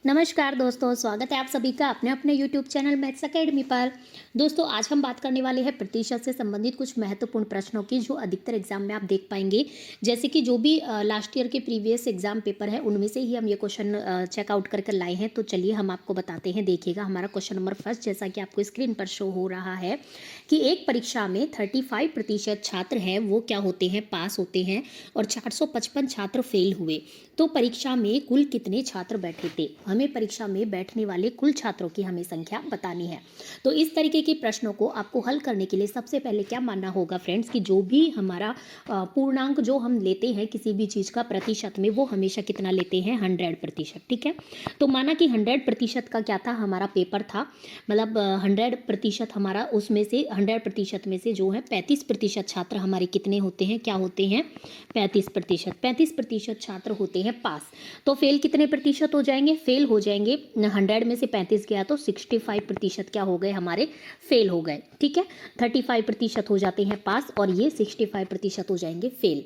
नमस्कार दोस्तों, स्वागत है आप सभी का अपने अपने YouTube चैनल मैथ्स एकेडमी पर। दोस्तों आज हम बात करने वाले हैं प्रतिशत से संबंधित कुछ महत्वपूर्ण प्रश्नों की जो अधिकतर एग्जाम में आप देख पाएंगे। जैसे कि जो भी लास्ट ईयर के प्रीवियस एग्जाम पेपर है उनमें से ही हम ये क्वेश्चन चेकआउट करके लाए हैं। तो चलिए हम आपको बताते हैं। देखिएगा हमारा क्वेश्चन नंबर फर्स्ट, जैसा कि आपको स्क्रीन पर शो हो रहा है कि एक परीक्षा में 35% छात्र हैं वो क्या होते हैं, पास होते हैं और 455 छात्र फेल हुए। तो परीक्षा में कुल कितने छात्र बैठे थे? हमें परीक्षा में बैठने वाले कुल छात्रों की हमें संख्या बतानी है। तो इस तरीके के प्रश्नों को आपको हल करने के लिए सबसे पहले क्या मानना होगा फ्रेंड्स, कि जो भी हमारा पूर्णांक जो हम लेते हैं किसी भी चीज़ का प्रतिशत में, वो हमेशा कितना लेते हैं, 100%। ठीक है, तो माना कि 100% का क्या था, हमारा पेपर था, मतलब 100% हमारा, उसमें से 100% में से जो है 35% छात्र हमारे कितने होते हैं, क्या होते हैं, 35%। 35% छात्र होते हैं पास। तो फेल कितने प्रतिशत हो जाएंगे? फेल हो जाएंगे 100 में से 35 गया तो 65% क्या हो गए, हमारे फेल हो गए। ठीक है, 35% हो जाते हैं पास और ये 65% हो जाएंगे फेल।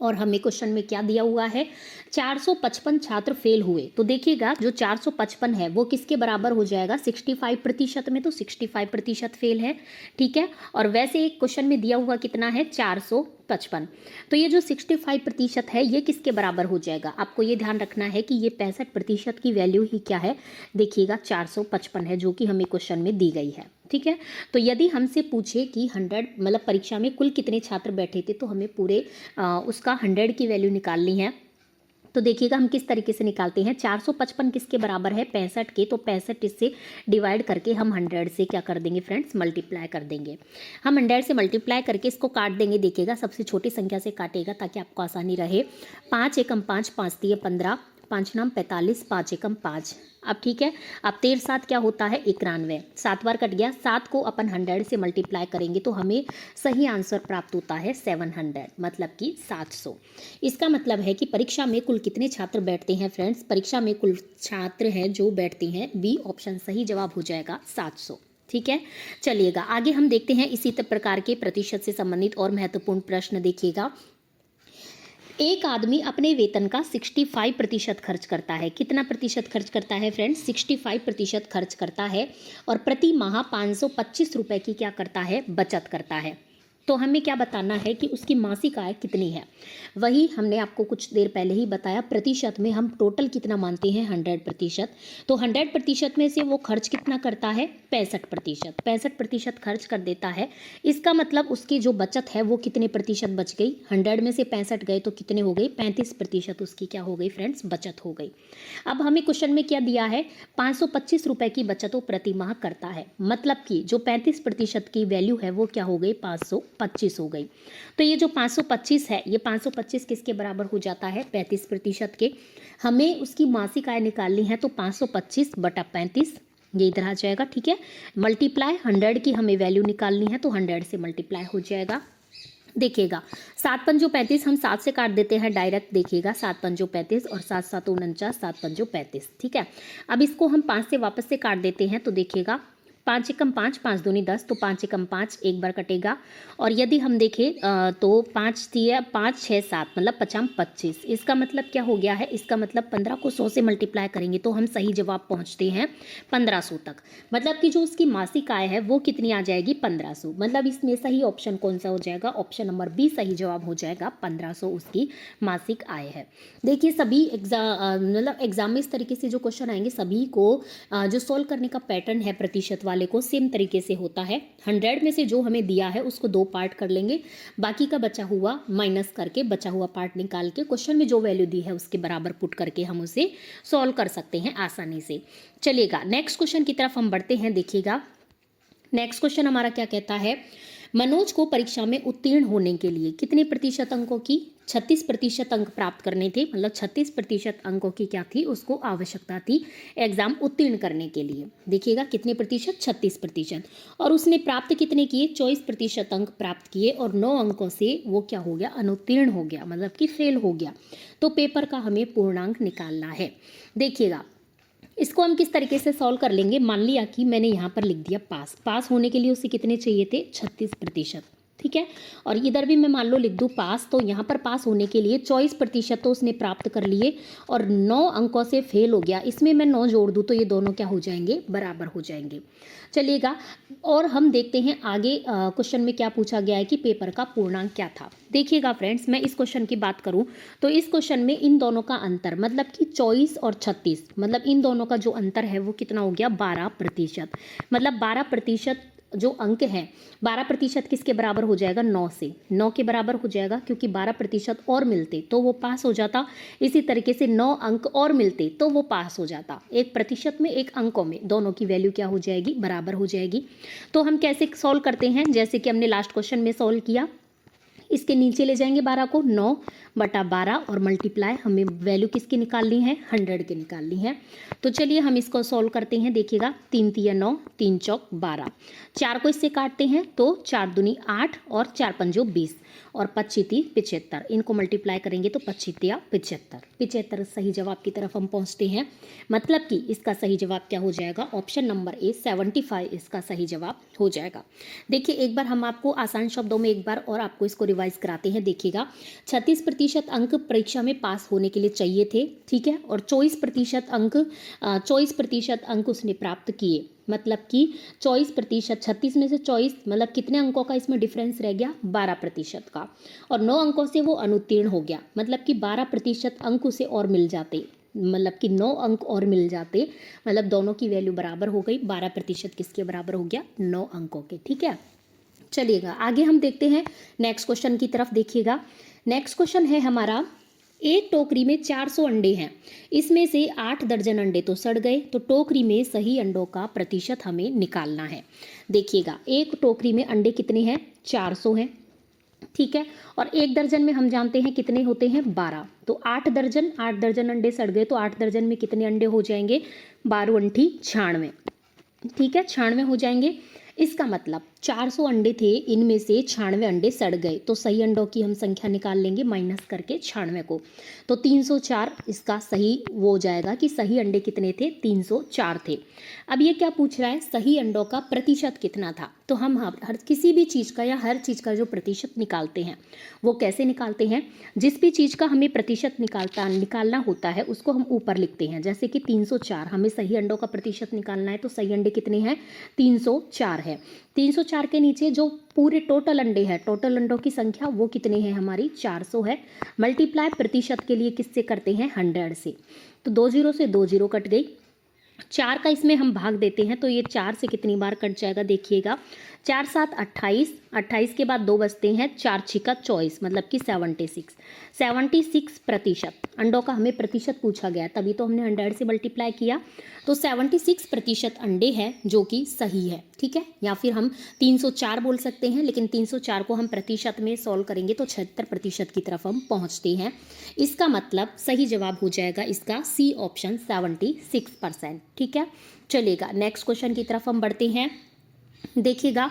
और हमें क्वेश्चन में क्या दिया हुआ है, 455 छात्र फेल हुए। तो देखिएगा जो 455 है वो किसके बराबर हो जाएगा, 65% में, तो 65% फेल है। ठीक है, और वैसे एक क्वेश्चन में दिया हुआ कितना है, 455। तो ये जो 65% है ये किसके बराबर हो जाएगा, आपको ये ध्यान रखना है कि ये 65% की वैल्यू ही क्या है, देखिएगा 455 है, जो कि हमें क्वेश्चन में दी गई है। ठीक है, तो यदि हमसे पूछे कि 100 मतलब परीक्षा में कुल कितने छात्र बैठे थे, तो हमें पूरे उसका 100 की वैल्यू निकालनी है। तो देखिएगा हम किस तरीके से निकालते हैं। 455 किसके बराबर है, 65 के, तो 65 इससे डिवाइड करके हम 100 से क्या कर देंगे फ्रेंड्स, मल्टीप्लाई कर देंगे। हम 100 से मल्टीप्लाई करके इसको काट देंगे। देखिएगा सबसे छोटी संख्या से काटेगा ताकि आपको आसानी रहे। 5 एकम 5, 5 तिये 15, 5 नाम 45, 5 एकम 5। अब ठीक है, अब 13 7 क्या होता है, 91। 7 बार कट गया, 7 को अपन 100 से मल्टीप्लाई करेंगे तो हमें सही आंसर प्राप्त होता है 700, मतलब कि 700। इसका मतलब है कि परीक्षा में कुल कितने छात्र बैठते हैं फ्रेंड्स, परीक्षा में कुल छात्र हैं जो बैठते हैं, बी ऑप्शन सही जवाब हो जाएगा 700। ठीक है, चलिएगा आगे हम देखते हैं इसी प्रकार के प्रतिशत से संबंधित और महत्वपूर्ण प्रश्न। देखिएगा एक आदमी अपने वेतन का 65% खर्च करता है। कितना प्रतिशत खर्च करता है फ्रेंड्स, 65% खर्च करता है और प्रति माह 525 रुपये की क्या करता है, बचत करता है। तो हमें क्या बताना है कि उसकी मासिक आय कितनी है। वही हमने आपको कुछ देर पहले ही बताया, प्रतिशत में हम टोटल कितना मानते हैं, 100%। तो 100% में से वो खर्च कितना करता है, 65%। 65% खर्च कर देता है। इसका मतलब उसकी जो बचत है वो कितने प्रतिशत बच गई, 100 में से 65 गए तो कितने हो गई, 35% उसकी क्या हो गई फ्रेंड्स, बचत हो गई। अब हमें क्वेश्चन में क्या दिया है, 525 रुपये की बचत वो प्रति माह करता है, मतलब कि जो 35% की वैल्यू है वो क्या हो गई, 525 हो गई। तो ये जो 525 है, ये 525 किसके बराबर हो जाता है, 35% के। हमें उसकी मासिक आय निकालनी है तो 525 बटा 35 ये इधर आ जाएगा। ठीक है, मल्टीप्लाई 100 की हमें वैल्यू निकालनी है तो 100 से मल्टीप्लाई हो जाएगा। देखिएगा 7 पंजो 35, हम 7 से काट देते हैं डायरेक्ट। देखिएगा 7 पंजो 35 और 7 7 49, 7 पंजो 35। ठीक है, अब इसको हम 5 से वापस से काट देते हैं तो देखिएगा 5 एकम 5, 5 दूनी 10, तो 5 एकम 5 एक बार कटेगा। और यदि हम देखें तो 5 तिया 5 6 7 मतलब 5 25। इसका मतलब क्या हो गया है, इसका मतलब 15 को 100 से मल्टीप्लाई करेंगे तो हम सही जवाब पहुंचते हैं 1500 तक। मतलब कि जो उसकी मासिक आय है वो कितनी आ जाएगी, 1500। मतलब इसमें सही ऑप्शन कौन सा हो जाएगा, ऑप्शन नंबर बी सही जवाब हो जाएगा, 1500 उसकी मासिक आय है। देखिए सभी मतलब एग्जाम में इस तरीके से जो क्वेश्चन आएंगे सभी को जो सॉल्व करने का पैटर्न है प्रतिशत वाले को सेम तरीके से होता है। 100 में से जो हमें दिया है उसको 2 पार्ट कर लेंगे, बाकी का बचा हुआ माइनस करके बचा हुआ पार्ट निकाल के क्वेश्चन में जो वैल्यू दी है उसके बराबर पुट करके हम उसे सॉल्व कर सकते हैं आसानी से। चलिएगा नेक्स्ट क्वेश्चन की तरफ हम बढ़ते हैं। देखिएगा नेक्स्ट क्वेश्चन हमारा क्या कहता है, मनोज को परीक्षा में उत्तीर्ण होने के लिए कितने प्रतिशत अंकों की, 36% अंक प्राप्त करने थे। मतलब 36% अंकों की क्या थी, उसको आवश्यकता थी एग्जाम उत्तीर्ण करने के लिए। देखिएगा कितने प्रतिशत, 36%। और उसने प्राप्त कितने किए, 24% अंक प्राप्त किए और 9 अंकों से वो क्या हो गया, अनुत्तीर्ण हो गया, मतलब कि फेल हो गया। तो पेपर का हमें पूर्णांक निकालना है। देखिएगा इसको हम किस तरीके से सॉल्व कर लेंगे। मान लिया कि मैंने यहाँ पर लिख दिया पास। पास होने के लिए उसे कितने चाहिए थे, 36%। ठीक है। और इधर भी मैं मान लो लिख दूँ पास, तो यहाँ पर पास होने के लिए 24% तो उसने प्राप्त कर लिए और 9 अंकों से फेल हो गया, इसमें मैं 9 जोड़ दूँ तो ये दोनों क्या हो जाएंगे, बराबर हो जाएंगे। चलिएगा, और हम देखते हैं आगे क्वेश्चन में क्या पूछा गया है कि पेपर का पूर्णांक क्या था। देखिएगा फ्रेंड्स, मैं इस क्वेश्चन की बात करूं तो इस क्वेश्चन में इन दोनों का अंतर मतलब कि 24 और 36, मतलब इन दोनों का जो अंतर है वो कितना हो गया, 12%। मतलब 12% जो अंक है, 12% किसके बराबर हो जाएगा, 9 से, 9 के बराबर हो जाएगा, क्योंकि 12% और मिलते तो वो पास हो जाता। इसी तरीके से 9 अंक और मिलते तो वो पास हो जाता। 1% में 1 अंकों में दोनों की वैल्यू क्या हो जाएगी, बराबर हो जाएगी। तो हम कैसे सॉल्व करते हैं, जैसे कि हमने लास्ट क्वेश्चन में सॉल्व किया, इसके नीचे ले जाएंगे 12 को, 9/12 और मल्टीप्लाई, हमें वैल्यू किसकी निकालनी है, 100 की निकालनी है। तो चलिए हम इसको सॉल्व करते हैं। देखिएगा 3 तिया 9, 3 चौक 12, 4 को इससे काटते हैं तो 4 दूनी 8 और 4 पंजो 20 और 25 75, इनको मल्टीप्लाई करेंगे तो 25 75, 75 सही जवाब की तरफ हम पहुंचते हैं। मतलब कि इसका सही जवाब क्या हो जाएगा, ऑप्शन नंबर ए 75 इसका सही जवाब हो जाएगा। देखिए एक बार हम आपको आसान शब्दों में एक बार और आपको इसको रिवाइज कराते हैं। देखिएगा 36% अंक परीक्षा में पास होने के लिए चाहिए थे, ठीक है, और 24% अंक उसने प्राप्त किए। मतलब कि 24%, 36 में से 24 मतलब कितने अंकों का इसमें डिफरेंस रह गया, 12% का, और 9 अंकों से वो अनुत्तीर्ण हो गया। मतलब कि 12% अंक उसे और मिल जाते, मतलब कि 9 अंक और मिल जाते, मतलब दोनों की वैल्यू बराबर हो गई। 12% किसके बराबर हो गया, 9 अंकों के, ठीक है। चलिएगा आगे हम देखते हैं नेक्स्ट क्वेश्चन की तरफ। देखिएगा नेक्स्ट क्वेश्चन है हमारा, एक टोकरी में 400 अंडे हैं, इसमें से 8 दर्जन अंडे तो सड़ गए, तो टोकरी में सही अंडों का प्रतिशत हमें निकालना है। देखिएगा एक टोकरी में अंडे कितने हैं, 400 हैं, ठीक है, और एक दर्जन में हम जानते हैं कितने होते हैं, 12, तो 8 दर्जन अंडे सड़ गए, तो 8 दर्जन में कितने अंडे हो जाएंगे, 12 अंठी 96, ठीक है, 96 हो जाएंगे। इसका मतलब 400 अंडे थे, इनमें से 96 अंडे सड़ गए, तो सही अंडों की हम संख्या निकाल लेंगे माइनस करके 96 को, तो 304 इसका सही वो हो जाएगा कि सही अंडे कितने थे, 304 थे। अब ये क्या पूछ रहा है, सही अंडों का प्रतिशत कितना था। तो हम हर किसी भी चीज़ का या हर चीज़ का जो प्रतिशत निकालते हैं वो कैसे निकालते हैं, जिस भी चीज़ का हमें प्रतिशत निकालना होता है उसको हम ऊपर लिखते हैं। जैसे कि 304 हमें सही अंडों का प्रतिशत निकालना है, तो सही अंडे कितने हैं, 304 है। 304 के नीचे जो पूरे टोटल अंडे हैं, टोटल अंडों की संख्या वो कितने हैं, हमारी 400 है। मल्टीप्लाई प्रतिशत के लिए किससे करते हैं, 100 से, तो 2 जीरो से 2 जीरो कट गई। 4 का इसमें हम भाग देते हैं तो ये 4 से कितनी बार कट जाएगा, देखिएगा 4 7 28, 28 के बाद 2 बचते हैं, 4 छिका 24, मतलब कि 76% अंडों का हमें प्रतिशत पूछा गया, तभी तो हमने 100 से मल्टीप्लाई किया, तो 76% अंडे हैं जो कि सही है, ठीक है। या फिर हम 304 बोल सकते हैं, लेकिन 304 को हम प्रतिशत में सॉल्व करेंगे तो 76% की तरफ हम पहुंचते हैं। इसका मतलब सही जवाब हो जाएगा इसका सी ऑप्शन 76%, ठीक है। चलेगा नेक्स्ट क्वेश्चन की तरफ हम बढ़ते हैं। देखिएगा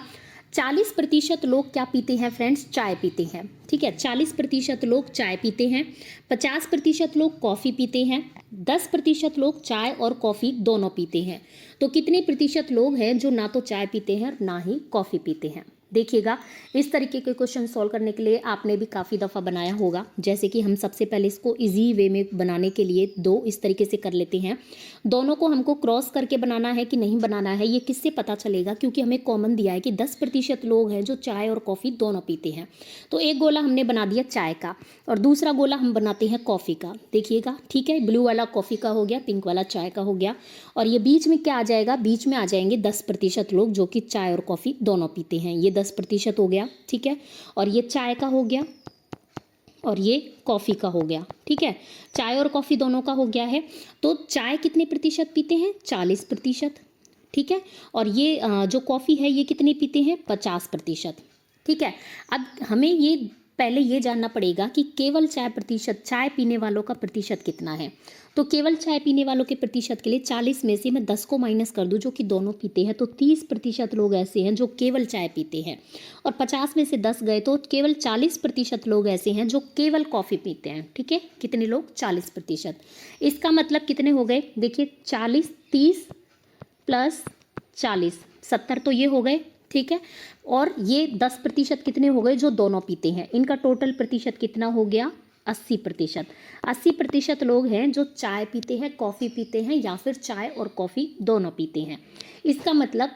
40% लोग क्या पीते हैं फ्रेंड्स, चाय पीते हैं, ठीक है, 40% लोग चाय पीते हैं, 50% लोग कॉफ़ी पीते हैं, 10% लोग चाय और कॉफ़ी दोनों पीते हैं। तो कितने प्रतिशत लोग हैं जो ना तो चाय पीते हैं ना ही कॉफ़ी पीते हैं। देखिएगा इस तरीके के क्वेश्चन सॉल्व करने के लिए आपने भी काफ़ी दफ़ा बनाया होगा। जैसे कि हम सबसे पहले इसको इजी वे में बनाने के लिए दो इस तरीके से कर लेते हैं। दोनों को हमको क्रॉस करके बनाना है कि नहीं बनाना है, ये किससे पता चलेगा, क्योंकि हमें कॉमन दिया है कि 10% लोग हैं जो चाय और कॉफ़ी दोनों पीते हैं। तो एक गोला हमने बना दिया चाय का और दूसरा गोला हम बनाते हैं कॉफ़ी का। देखिएगा ठीक है, ब्लू वाला कॉफ़ी का हो गया, पिंक वाला चाय का हो गया, और ये बीच में क्या आ जाएगा, बीच में आ जाएंगे 10% लोग जो कि चाय और कॉफ़ी दोनों पीते हैं। ये 10% हो गया, ठीक है, और ये चाय का हो गया और ये कॉफ़ी का हो गया, ठीक है, चाय और कॉफ़ी दोनों का हो गया है। तो चाय कितने प्रतिशत पीते हैं, 40%, ठीक है, और ये जो कॉफ़ी है ये कितने पीते हैं, 50%, ठीक है। अब हमें ये पहले ये जानना पड़ेगा कि केवल चाय पीने वालों का प्रतिशत कितना है। तो केवल चाय पीने वालों के प्रतिशत के लिए 40 में से मैं 10 को माइनस कर दूं जो कि दोनों पीते हैं, तो 30% लोग ऐसे हैं जो केवल चाय पीते हैं, और 50 में से 10 गए तो केवल 40% लोग ऐसे हैं जो केवल कॉफ़ी पीते हैं, ठीक है। कितने लोग, 40%। इसका मतलब कितने हो गए, देखिए 40, 30 प्लस 40, 70, तो ये हो गए ठीक है। और ये 10% कितने हो गए जो दोनों पीते हैं, इनका टोटल प्रतिशत कितना हो गया 80%। 80% लोग हैं जो चाय पीते हैं, कॉफ़ी पीते हैं या फिर चाय और कॉफ़ी दोनों पीते हैं। इसका मतलब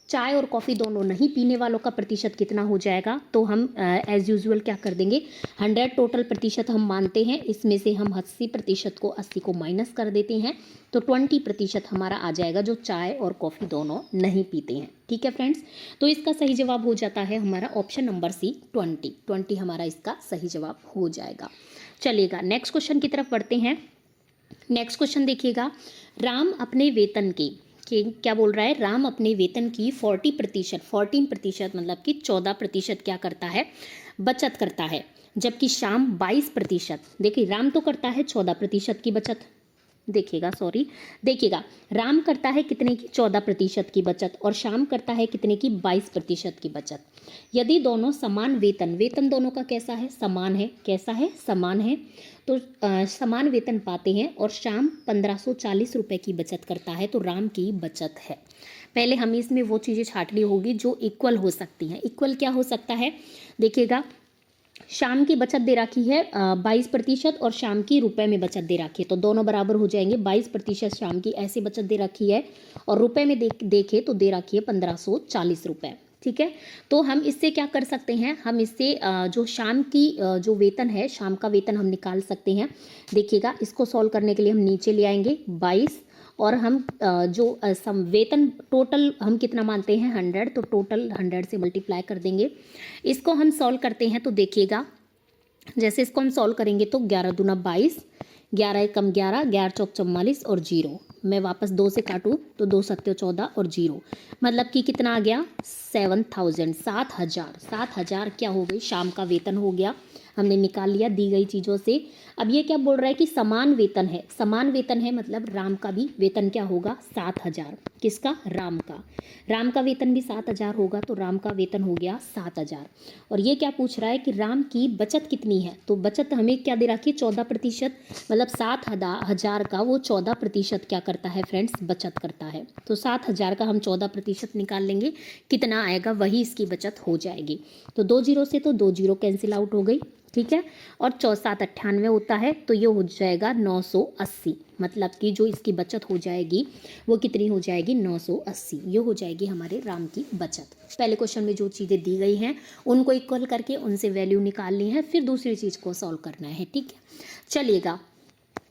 चाय और कॉफ़ी दोनों नहीं पीने वालों का प्रतिशत कितना हो जाएगा, तो हम एज़ यूजुअल क्या कर देंगे, 100 टोटल प्रतिशत हम मानते हैं, इसमें से हम 80% को 80 को माइनस कर देते हैं, तो 20% हमारा आ जाएगा जो चाय और कॉफ़ी दोनों नहीं पीते हैं। ठीक है फ्रेंड्स, तो इसका सही जवाब हो जाता है हमारा ऑप्शन नंबर सी 20 हमारा इसका सही जवाब हो जाएगा। चलिएगा नेक्स्ट क्वेश्चन की तरफ बढ़ते हैं। नेक्स्ट क्वेश्चन देखिएगा, राम अपने वेतन के क्या बोल रहा है, राम अपने वेतन की 14% मतलब कि 14% क्या करता है, बचत करता है, जबकि श्याम 22%। देखिए राम तो करता है 14% की बचत, देखिएगा राम करता है कितने की 14% की बचत और श्याम करता है कितने की 22% की बचत। यदि दोनों समान वेतन दोनों का कैसा है, समान है, कैसा है, समान है, तो समान वेतन पाते हैं और श्याम 1540 रुपये की बचत करता है, तो राम की बचत है। पहले हमें इसमें वो चीज़ें छांटनी होगी जो इक्वल हो सकती हैं। इक्वल क्या हो सकता है, देखिएगा शाम की बचत दे रखी है 22% और शाम की रुपए में बचत दे रखी है, तो दोनों बराबर हो जाएंगे। 22% शाम की ऐसी बचत दे रखी है और रुपए में देखे तो दे रखी है 1540 रुपये। ठीक है, तो हम इससे क्या कर सकते हैं, हम इससे जो शाम की जो वेतन है, शाम का वेतन हम निकाल सकते हैं। देखिएगा इसको सॉल्व करने के लिए हम नीचे ले आएंगे 22 और हम जो वेतन टोटल हम कितना मानते हैं 100, तो टोटल 100 से मल्टीप्लाई कर देंगे। इसको हम सॉल्व करते हैं तो देखिएगा जैसे इसको हम सॉल्व करेंगे तो 11 दूना 22, 11 एकम 11, 11 चौक 44 और 0, मैं वापस 2 से काटूँ तो 2 सत्ते 14 और 0, मतलब कि कितना आ गया 7000, 7000 क्या हो गई शाम का वेतन हो गया, हमने निकाल लिया दी गई चीज़ों से। अब ये क्या बोल रहा है कि समान वेतन है, समान वेतन है मतलब राम का भी वेतन क्या होगा 7000, किसका, राम का वेतन भी 7000 होगा, तो राम का वेतन हो गया 7000। और ये क्या पूछ रहा है कि राम की बचत कितनी है, तो बचत हमें क्या दे रखी है 14%, मतलब 7000 का वो 14% क्या करता है फ्रेंड्स, बचत करता है। तो 7000 का हम 14% निकाल लेंगे, कितना आएगा वही इसकी बचत हो जाएगी। तो 2 जीरो से तो 2 जीरो कैंसिल आउट हो गई, ठीक है, और 4×7=98 होता है, तो ये हो जाएगा 980, मतलब कि जो इसकी बचत हो जाएगी वो कितनी हो जाएगी 980, ये हो जाएगी हमारे राम की बचत। पहले क्वेश्चन में जो चीज़ें दी गई हैं उनको इक्वल करके उनसे वैल्यू निकालनी है, फिर दूसरी चीज़ को सॉल्व करना है। ठीक है, चलिएगा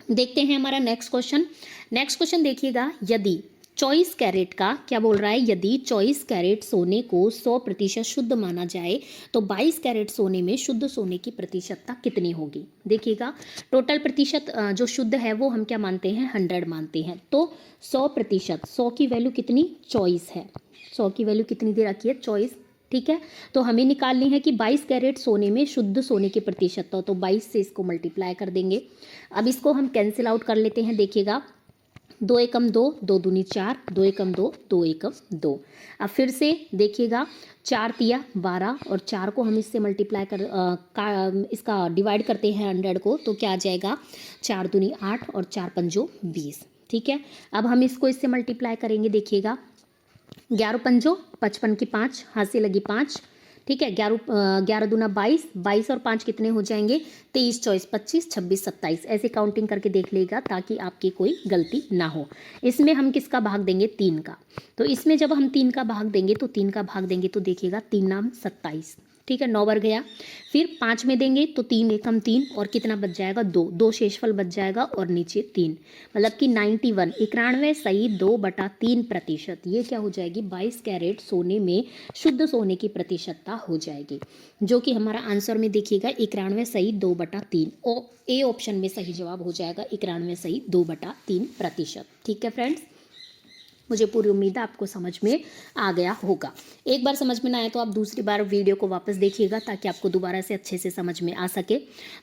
देखते हैं हमारा नेक्स्ट क्वेश्चन देखिएगा, यदि 24 कैरेट का क्या बोल रहा है, यदि 24 कैरेट सोने को 100% शुद्ध माना जाए तो 22 कैरेट सोने में शुद्ध सोने की प्रतिशतता कितनी होगी। देखिएगा टोटल प्रतिशत जो शुद्ध है वो हम क्या मानते हैं 100 मानते हैं, तो 100%, 100 की वैल्यू कितनी 24 है, 100 की वैल्यू कितनी दे रखी है 24। ठीक है, तो हमें निकालनी है कि 22 कैरेट सोने में शुद्ध सोने की प्रतिशतता, तो 22 से इसको मल्टीप्लाई कर देंगे। अब इसको हम कैंसिल आउट कर लेते हैं, देखिएगा 2 एकम 2, 2 दूनी 4, 2 एकम 2, 2 एकम 2। अब फिर से देखिएगा 4 तिया 12 और 4 को हम इससे मल्टीप्लाई इसका डिवाइड करते हैं 100 को, तो क्या आ जाएगा 4 दूनी 8 और 4 पंजो 20। ठीक है, अब हम इसको इससे मल्टीप्लाई करेंगे, देखिएगा 11 पंजो 55 की 5, हाथ से लगी 5। ठीक है, 11 दूना 22, 22 और 5 कितने हो जाएंगे 23, 24, 25, 26, 27, ऐसे काउंटिंग करके देख लेगा ताकि आपकी कोई गलती ना हो। इसमें हम किसका भाग देंगे 3 का, तो इसमें जब हम 3 का भाग देंगे तो 3 का भाग देंगे तो देखिएगा 3 नाम 27। ठीक है, 9 बार गया, फिर 5 में देंगे तो 3 एकम 3 और कितना बच जाएगा 2 शेषफल बच जाएगा और नीचे 3, मतलब कि 91 91 सही 2/3%, ये क्या हो जाएगी 22 कैरेट सोने में शुद्ध सोने की प्रतिशतता हो जाएगी, जो कि हमारा आंसर में देखिएगा 91 सही 2/3, और ए ऑप्शन में सही जवाब हो जाएगा 91 सही 2/3%। ठीक है फ्रेंड्स, मुझे पूरी उम्मीद है आपको समझ में आ गया होगा। एक बार समझ में ना आए तो आप दूसरी बार वीडियो को वापस देखिएगा ताकि आपको दोबारा से अच्छे से समझ में आ सके।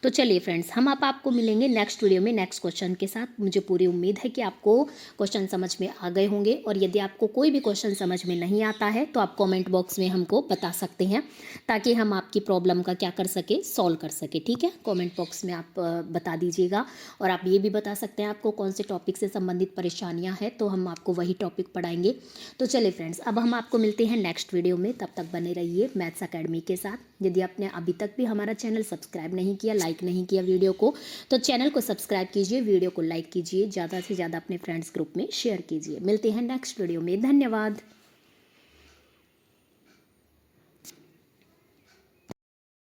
तो चलिए फ्रेंड्स, हम आपको मिलेंगे नेक्स्ट वीडियो में नेक्स्ट क्वेश्चन के साथ। मुझे पूरी उम्मीद है कि आपको क्वेश्चन समझ में आ गए होंगे, और यदि आपको कोई भी क्वेश्चन समझ में नहीं आता है तो आप कॉमेंट बॉक्स में हमको बता सकते हैं ताकि हम आपकी प्रॉब्लम का क्या कर सके, सॉल्व कर सके। ठीक है, कॉमेंट बॉक्स में आप बता दीजिएगा, और आप ये भी बता सकते हैं आपको कौन से टॉपिक से संबंधित परेशानियाँ हैं, तो हम आपको वही टॉपिक टॉपिक पढ़ाएंगे। तो चलिए फ्रेंड्स, अब हम आपको मिलते हैं नेक्स्ट वीडियो में। तब तक बने रहिए मैथ्स अकेडमी के साथ। यदि आपने अभी तक भी हमारा चैनल सब्सक्राइब नहीं किया, लाइक नहीं किया वीडियो को, तो चैनल को सब्सक्राइब कीजिए, वीडियो को लाइक कीजिए, ज़्यादा से ज़्यादा अपने फ्रेंड्स ग्रुप में शेयर कीजिए। मिलते हैं नेक्स्ट वीडियो में। धन्यवाद।